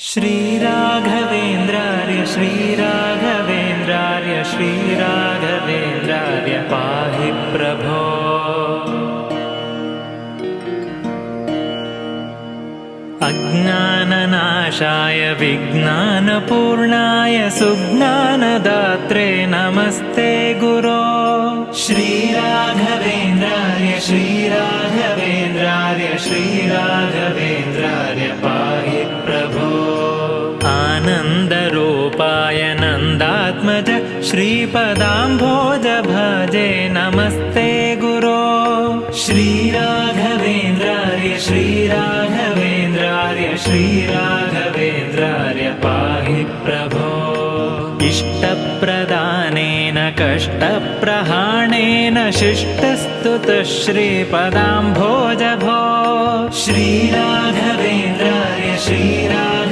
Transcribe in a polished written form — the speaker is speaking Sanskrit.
श्रीराघवेन्द्रार्य श्रीराघवेन्द्रार्य श्रीराघवेन्द्रार्य पाहि प्रभो। अज्ञाननाशाय विज्ञानपूर्णाय सुज्ञानदात्रे नमस्ते गुरो। श्रीराघवेन्द्रार्य श्रीराघवेन्द्रार्य श्रीराघवेन्द्रार्य पाहि प्रभो। आनन्दरूपाय नन्दात्मज श्रीपदाम्भोज भजे नमस्ते गुरो। श्रीराघवेन्द्रार्य श्रीराघवेन्द्रार्य श्रीराघवेन्द्रार्य पाहि प्रभो। इष्टप्रदानेन कष्टप्रहाणेन शिष्टस्तुतः श्रीपदाम्भोज भो। श्रीराघवेन्द्रार्य श्रीराघवेन्द्रार्य